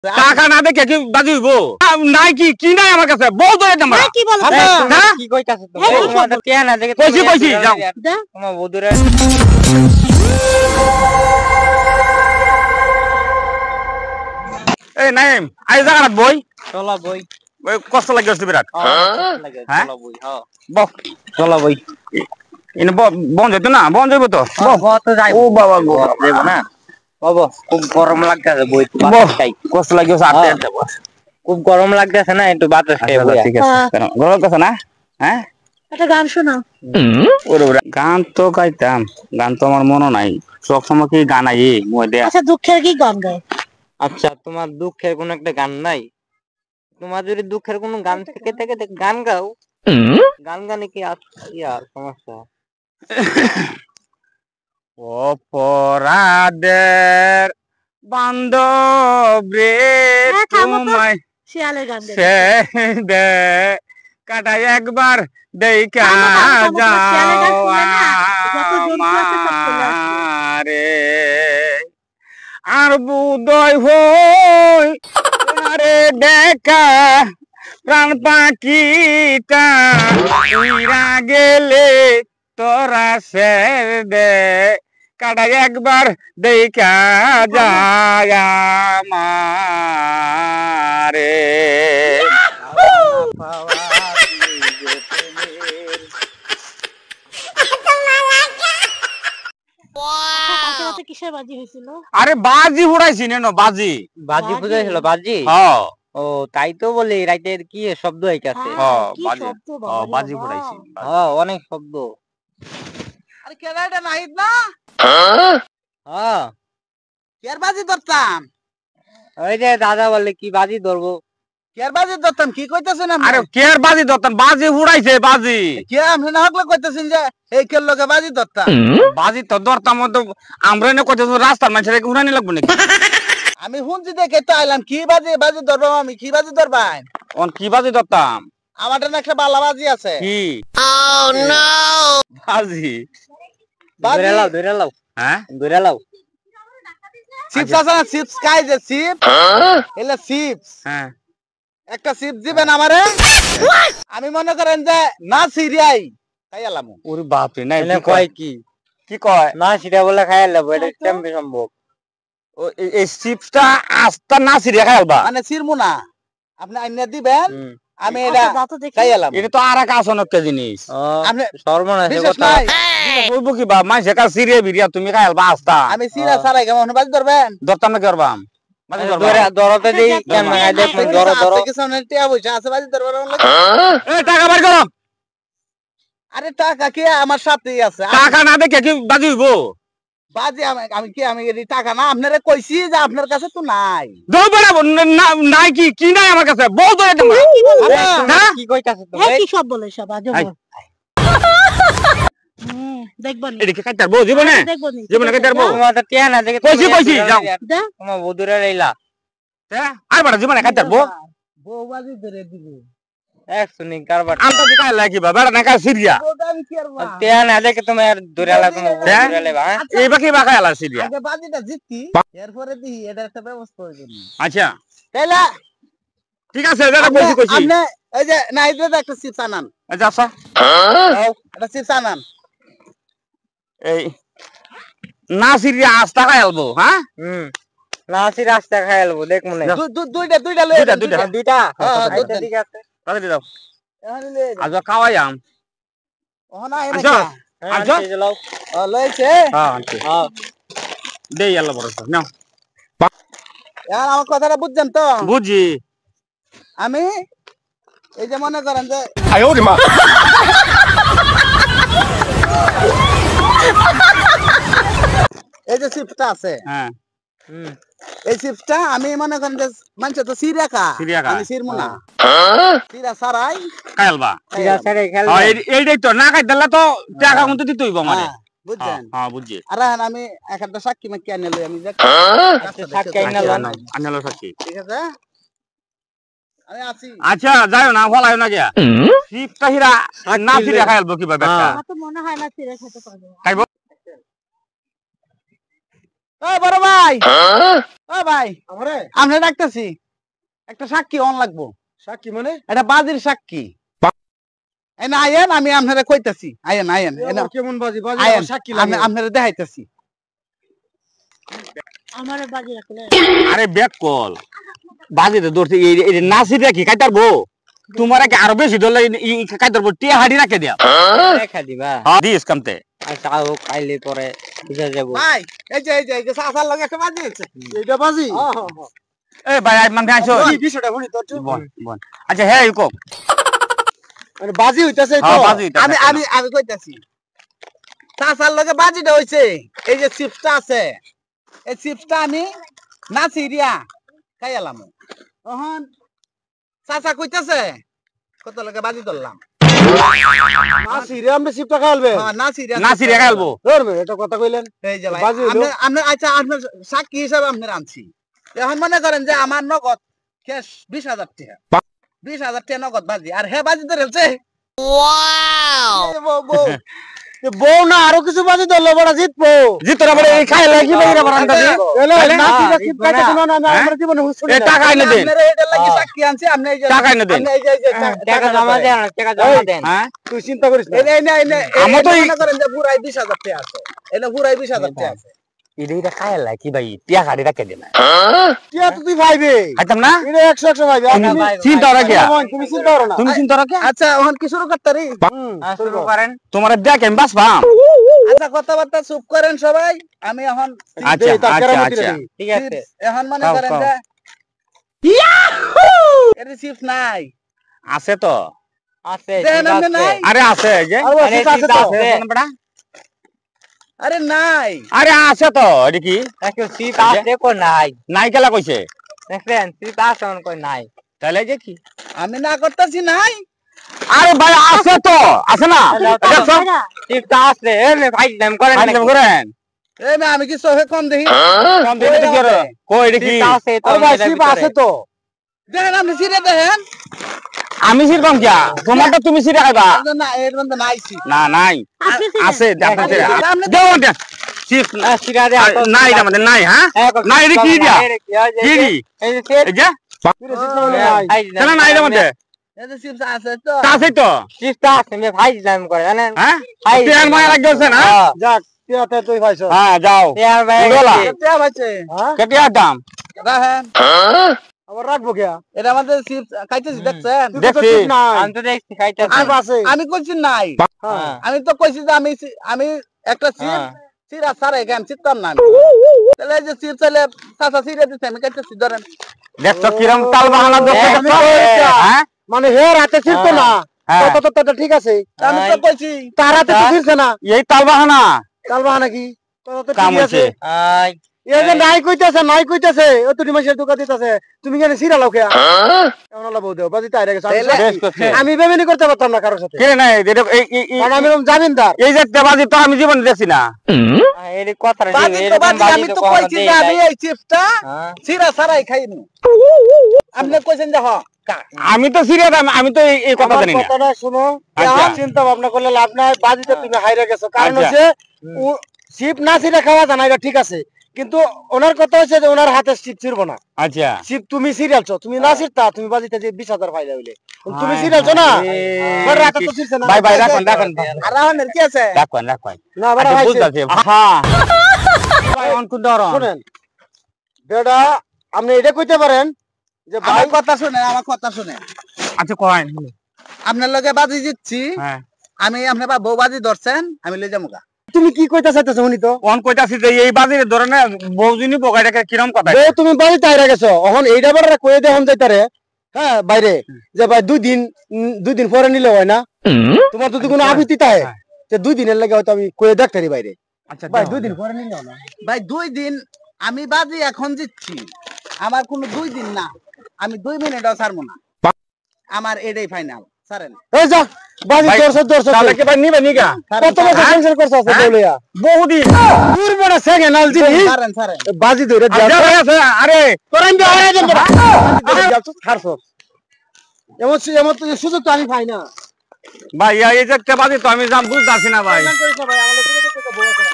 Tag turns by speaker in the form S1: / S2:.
S1: টাকা না দেখে কি বাজি হইব নাই কি কি নাই আমার কাছে বহুত ধরে নাম্বার
S2: কি বলছ
S3: কি কইতাছ তুমি তোমাদের টিয়া না দেখে
S1: কইছি যাও
S3: তোমার বউদুরে
S1: এই নাইম আই জায়গা বই
S3: চলো বই
S1: ওই কষ্ট লাগি আছে বিরাট হ্যাঁ
S3: চলো বই হ্যাঁ
S1: বক
S3: চলো বই
S1: ইনে বন যাইতো না বন যাইবো তো
S3: কত যাই
S1: ও বাবা গো
S3: দেব না বাবা খুব গরম লাগতেছে বই খাই
S1: কষ্ট লাগি আছে আটে
S3: খুব গরম লাগতেছে না একটু বাতাস খাই বই
S1: ঠিক আছে গরম লাগতেছে না হ্যাঁ
S2: একটা গান শোনাও
S1: ওরে গান তো গাইতাম গান তো আমার মনে নাই সব সময় কি গান আই মই দে
S2: আচ্ছা দুঃখের কি গান গায়
S3: আচ্ছা তোমার দুঃখের কোন একটা গান নাই তোমার যদি দুঃখের কোন গান থেকে থেকে গান গাও গান গানে কি ইয়ার সমস্যা
S1: অপরাধের বান্ধব রে তোমায়
S2: শিয়ালের গান
S1: সে দে কাটাই একবার দেখা যাও রে আর বুদয় হই আরে দেখা প্রাণ পাখিটা উইরা গেলে তোরা সের দে কাটাই একবার দেখা যায় আমারে
S2: কিসের বাজি হয়েছিল
S1: আরে বাজি উড়াইছি নেন বাজি
S3: বাজি বুঝাইছিল বাজি
S1: হ্যাঁ
S3: ও তাই তো বলি রাইতের কি শব্দ হইতাছে
S1: বাজি উড়াইছি
S3: হ্যাঁ অনেক শব্দ
S4: আরে কেডাটা নাহিদ না
S3: হ্যাঁ
S4: কের বাজি ধরতাম
S3: ওই যে দাদা বলে কি বাজি ধরবো
S4: কের বাজি ধরতাম কি কইতাছেন আপনি
S1: আরে কের বাজি ধরতাম বাজি উড়াইছে বাজি
S4: কে আপনি না হকলে কইতাছেন যে এই কের লগে বাজি ধরতাম
S1: বাজি তো ধরতাম তো আমরা এনে কইতেছ রাস্তার মানুষের উড়ানি লাগবে নাকি
S4: আমি শুনছি দেখে তো আইলাম কি বাজি বাজি ধরবো আমি কি বাজি ধরবাই
S1: অন কি বাজি ধরতাম
S4: আমার না একটা বালা বাজি আছে
S1: কি বাজি
S4: বাজি
S3: ধরে লাও
S1: হ্যাঁ
S3: ধরে লাও
S4: চিপস আছে না চিপস খাই যে চিপস এলা চিপস
S1: হ্যাঁ
S4: একটা চিপস দিবেন আমারে আমি মনে করেন যে না সিরিয়াই তাই এলাম
S1: ওরে বাপ রে নাই
S3: এনে কয় কি
S1: কি কয়
S3: না সেটা বলে খাই লাভ এটা কেমনে সম্ভব
S1: ও এই চিপসটা আস্তা না সিরিয়া খাইলবা
S4: মানে সিরমু না আপনি আইনা দিবেন আমি এটা খাই এলাম
S1: এটা তো আরেক আসনক জিনিস
S4: আপনি
S3: সর্বনাশ
S4: বিশেষ
S3: কথা
S4: নাই
S1: কইব কি বা মাইসে কা সিরিয়া বিরিয়া তুমি খাইলবা আস্তা
S4: আমি সিরা সারাই কেমন বাজি ধরবেন
S1: ধরতাম না করবাম বাজি ধরবা
S3: ধরতে দেই কেমন গায় দেখ ধরো ধরো
S4: কিছু না টিয়া পয়সা আছে বাজি ধরবার
S1: এই টাকা বার করো
S4: আরে টাকা কি আমার সাথেই আছে
S1: টাকা না দেখে কি বাজি হইব
S4: বাজি আমি কি আমি এই টাকা না আপনারে কইছি যে আপনার কাছে তো নাই
S1: দই বড় নাই কি কি নাই আমার কাছে বহুত ধরে নাম্বার
S3: কি কইতাছ তুমি
S2: কি সব বলে সব আজব দেখবনি
S1: এদিকে কাটার বউ জীবনে
S2: দেখবনি
S1: জীবনে কাটার বউ
S3: তোমাদের টিয়া না দেখে
S1: কইছি যাও
S3: তোমার বউদুরে লইলা
S1: হ্যাঁ আর বড় জীবনে কাটার বউ
S4: বউ বাজি ধরে দিব
S3: এক শুনি কারবার
S1: আমটা দিকা লাগি বা বড় না কা সিরিয়া
S4: বউটা আমি কি করব
S3: টিয়া না দেখে তুমি আর ধরে লা তোমার বউদুরে লইবা
S1: এই বাকি বাকা আলা সিরিয়া
S4: আগে বাজিটা জিততি এরপরে দি এটা একটা ব্যবস্থা হয়ে যাবে
S1: আচ্ছা
S4: তাইলা
S1: ঠিক আছে দাদা কইছি
S4: আপনি এই যে নাইদে একটা চিপস আনান
S1: আচ্ছা আচ্ছা
S4: একটা চিপস আনান
S1: এই না সিরিয়া আস্তা খাইলবো হ্যাঁ
S3: নাসি রাস্তা খাইলবো দেখ মনে
S4: দুইটা লই
S3: দুইটা
S4: হ্যাঁ
S3: ঠিক আছে
S1: তাহলে দাও
S4: এখন লই
S1: আজ খাওয়াই আম
S4: ওহনা এনে
S1: আচ্ছা আচ্ছা
S4: লইছে
S1: হ্যাঁ হ্যাঁ দেই আল্লাহ ভরসা নাও
S4: এখন আমার কথাটা বুঝছেন তো
S1: বুঝি
S4: আমি এই যে মনে করেন যে
S1: আয় ওরে মা
S4: এই যে চিপসটা আছে
S1: হ্যাঁ
S4: এই চিপসটা আমি মনে করেন যে মানুষ তো সিরিয়া খা আমি সিরমু না সিরা সারাই
S1: খাইলবা
S3: সিরা সারাই খেল
S1: এইটাই তো না খাই দিলে তো টাকা কিন্তু দিতে হইব আমারে
S4: বুঝছেন
S1: হ্যাঁ বুঝছি
S4: আর আমি একটা সাক্ষী মাকি আনে লই আমি
S3: সাক্ষী
S1: আনলো সাক্ষী
S4: ঠিক আছে আমি আছি
S1: আচ্ছা যাও না ফলাইও না গিয়া শিবটা হিরা না সিরিয়া খাইলবো কিভাবে একটা
S2: আমার তো মনে হয় না সিরা খেতে পারবে
S1: খাইবো
S4: ও বড় ভাই ও ভাই আমরা ডাকতেছি একটা সাক্ষী অন লাগবো।
S5: সাক্ষী মানে
S4: এটা বাজির সাক্ষী। এনে আয়েন আমি আপনারা কইতাছি। আয়েন আয়েন এনে
S5: কেমন বাজি বাজি
S4: আয়েন
S5: সাক্ষী
S4: আমি
S5: লাগে
S4: আপনারা দেখাইতাছি।
S2: আমারে বাজি রাখলে
S1: আরে ব্যাক কল বাজিতে ধরছে এই নাসির রাখি কাইতারবো তোমার কি আরো বেশি ধরলে কাইতারবো টিয়া হাড়ি রাখে দিয়া
S3: দেখা দিবা
S1: দিস কামতে
S3: আচ্ছা ও কাইলে পরে বুঝা যাবো
S4: ভাই এই যে সাসার লগে একটা বাজি হইছে।
S5: এইটা বাজি
S1: এ ভাই মান আইছো
S5: কি বিষয়টা বলি তোর
S1: বল বল আচ্ছা হ্যাঁ ইকো
S5: মানে বাজি হইতাছে তো
S1: হ্যাঁ বাজি
S4: আমি আমি আমি কইতাছি সাসার লগে বাজিটা হইছে। এই যে চিপসটা আছে এই চিপসটা আমি নাচিরিয়া খাইলাম। তখন চাচা কইতাছে কত লগে বাজি ধরলাম।
S5: নাসি রে আমরা সিপটা খাইলবে
S4: হ্যাঁ নাচিরিয়া
S1: নাসির একালবো
S5: ধরবে এটা কথা কইলেন
S4: এই যে ভাই
S5: বাজি হইলো?
S4: আপনি আচ্ছা আপনার সাক্ষী হিসাবে আপনার আনছি। এখন মনে করেন যে আমার নগদ ক্যাশ 20,000 টাকা 20,000 টাকা নগদ বাজি আর হে বাজি ধরেছে।
S5: বউ না আরো কিছু বাজি ধরলে বড় জিতবো
S1: জিতরা বলে এই খাইলা কি বাইরা বারান্দা দি
S5: নাসি রে সিপ কাটা শুনো না আমরা জীবনে শুনি
S1: এ টাকা এনে দেন
S4: আপনারা এটার লাগি সাক্ষী আনছি। আপনি এই যে
S1: টাকা এনে দেন।
S4: আপনি এই যে
S3: টাকা জমা দেন টাকা জমা দেন
S1: হ্যাঁ
S5: তুই চিন্তা করিস না
S4: এনে
S1: আমার তো
S4: মনে করেন যে পুরাই 20,000 টাকা আছে। এনে পুরাই 20,000 টাকা আছে।
S1: এটা খাইলা কি ভাই টিয়া হাড়ি রাখে দেন
S5: কি আর তুই ভাইবে
S1: খাইতাম না
S5: এটা 100 ভাইবে
S1: চিন্তা রাখে
S5: তুমি চিন্তা করো না
S1: তুমি চিন্তা রাখে
S4: আচ্ছা এখন কি শুরু করতারি?
S3: শুরু করেন
S1: তোমার দেখেন বাস ভাম
S4: আচ্ছা কথাবার্তা চুপ করেন সবাই। আমি এখন
S1: আচ্ছা আচ্ছা আচ্ছা
S3: ঠিক আছে
S4: এখন মনে
S1: খাও,
S4: করেন
S1: খাও।
S4: যে এটা চিপস নাই।
S1: আছে তো
S3: আছে
S4: দেখেন
S3: ঠিক
S4: আপনি
S3: আছে।
S4: নাই?
S1: আরে আছে যে
S3: আরে
S5: আছে তো
S3: আছে।
S4: আরে নাই।
S1: আরে আছে তো এটা কি
S3: একটু সিপ আছে কো নাই
S1: নাই কেলা কইছে
S3: দেখেন সিপ আছে কই নাই
S1: তাহলে যে কি
S4: আমি না করতেছি নাই।
S1: আরে ভাই আছে তো আছে না দেখছো
S3: সিপ আছে এ ভাই নাম করেন
S1: আইলাম করেন
S4: এই না আমি কি চোখে কম দেখি?
S1: কম দিলে কি করে কই এটা কি
S3: সিপ আছে তো
S5: আরে ভাই সিপ আছে তো
S4: দেখেন আপনি সিরে দেখেন।
S1: আমি সিরবাম কিয়া তোমারটা তুমি সিরে খাইবা
S4: না এর মধ্যে নাই সিপ।
S1: না নাই
S2: আপনি
S1: আছে দেখো
S4: আপনি
S1: দেও ওটা চিপ
S3: সিরা দে
S1: নাই এটা আমাদের নাই হ্যাঁ নাই এটা কি দিয়া কি দি
S3: এই যে
S1: এই যে কেন নাই এটা মধ্যে
S4: এটা চিপস আছে তো।
S1: আছে তো
S3: সিপ আছে মে ভাই নাম করে জানেন
S1: হ্যাঁ
S3: ভাই
S1: তেল মায়া লাগছে না
S5: যাক তুই তুই ভাইছো
S1: হ্যাঁ যাও
S3: ইয়ার ভাই
S1: উড়োলা।
S4: কেটে ভাইছে
S5: হ্যাঁ
S1: কেটিয়া দাম
S4: দেখেন
S5: আবার রাখবো কে
S4: এটা আমাদের চিপস খাইতেছি দেখছেন।
S1: দেখছি
S3: আমি তো দেখছি খাইতেছি
S5: আর আছে
S4: আমি কইছি নাই।
S5: হ্যাঁ
S4: আমি তো কইছি যে আমি একটা চিপ
S3: হ্যাঁ।
S4: চিরা সারে গাম চিপতাম না আমি। তাহলে এই যে চিপ চাইলে চাচা চিরে দিতে আমি কাটতেছি ধরেন।
S1: দেখছো কিরম তাল বাহানা দেখছো
S5: আমি
S1: দেখছো?
S5: কইছি।
S1: হ্যাঁ
S5: মানে হে রাতে ছিড়তো না
S1: হ্যাঁ।
S5: তো তো ঠিক আছে
S4: আমি তো কইছি
S5: তার হাতে তো ছিড়ছে না
S1: এই তাল বাহানা
S5: কাল বাহানা কি তো তো
S1: কাম
S5: ঠিক আছে
S1: হচ্ছে
S3: আই
S5: এই যে নাই কইতাছে ও তুই মাসের দোকান দিতাছে তুমি কেন সিরা লাও কে কেমন লাভ দেও বাজি তাইরে গেছে
S1: বেশ করছে।
S5: আমি বেমেনি করতে পারতাম না কারোর সাথে
S1: কে নাই এটা
S5: কারণ আমি এরকম জামিনদার
S1: এই যে তেবাজি তো আমি জীবন দেখছি না
S3: এর কথা
S4: বাজি তো বাজি আমি তো কইছি যে আমি এই চিপসটা চিরা সারাই খাইনি। আপনি কইছেন যে হ
S1: আমি তো সিরিয়াস আমি তো এই কথা
S5: আমার
S1: জানি না
S5: কথাটা শুনো
S1: আচ্ছা।
S5: এখন চিন্তা ভাবনা করলে লাভ নাই বাজিতে তুমি হাইরে গেছো কারণ
S1: আচ্ছা।
S5: হচ্ছে শিপ না ছিঁড়ে খাওয়া জানা এটা ঠিক আছে কিন্তু ওনার কথা হচ্ছে যে ওনার হাতে শিপ ছিড়বো না
S1: আচ্ছা
S5: শিপ তুমি সিরিয়ালছো তুমি না ছিড়তা তুমি বাজিতে যে 20,000 ফাইদা হইলে তুমি সিরিয়ালছো না বড় রাতে তো ছিড়ছে না
S1: ভাই ভাই রাখুন রাখুন
S4: আর রাহনের কি আছে?
S1: রাখুন রাখুন
S5: না বড়
S1: আচ্ছা
S5: ভাই
S1: বুঝতাছি হ্যাঁ ভাই অনকু ডরন
S5: শুনেন বেটা আপনি এটা কইতে পারেন যে ভাই
S4: আমার কথা শুনেন আমার কথা শুনেন।
S1: আচ্ছা কয়
S4: আপনার লগে বাজি দিচ্ছি
S1: হ্যাঁ
S4: আমি আপনি বা বউ বাজি ধরছেন আমি লই যামু গা।
S5: তুমি কি কইতে চাইতেছো উনি তো
S1: অন কইতাছি যে এই বাজির ধরনের বউজুনি বগাইটাকে কিরম কথা
S5: যে তুমি বাজিতে হাইরে গেছো এখন এইটা বড় কইয়ে দেন যাইতারে হ্যাঁ বাইরে যে ভাই দুই দিন পরে নিলে হয় না তোমার যদি কোনো আপত্তি থাকে যে 2 দিনের লাগে হয়তো আমি কইয়ে দেখতারি বাইরে
S1: আচ্ছা
S5: ভাই 2 দিন পরে নিলে না
S4: ভাই 2 দিন আমি বাজি এখন দিচ্ছি আমার কোনো 2 দিন না আমি 2 মিনিটও ছাড়বো না আমার এটাই ফাইনাল ছাড়েন।
S5: এই যা বাজি
S1: ভাই,
S5: দর্শক
S1: তাহলে কি ভাই নিবে নিগা
S5: কত বছর ক্যান্সেল করছ আছে বলিয়া
S1: বহুদি
S5: দূর বড় সেকেন্ড জিনিস
S4: ছাড়েন ছাড়েন
S5: বাজি ধরে দিয়া
S1: আরে
S5: তোরাই দি আরে দেন ছাড়ছ এমন এমন তো সুযোগ তো আমি পাই না
S1: ভাই এই যে বাজি তো আমি জাম বুঝতাছি না ভাই
S5: ভাই আমাদের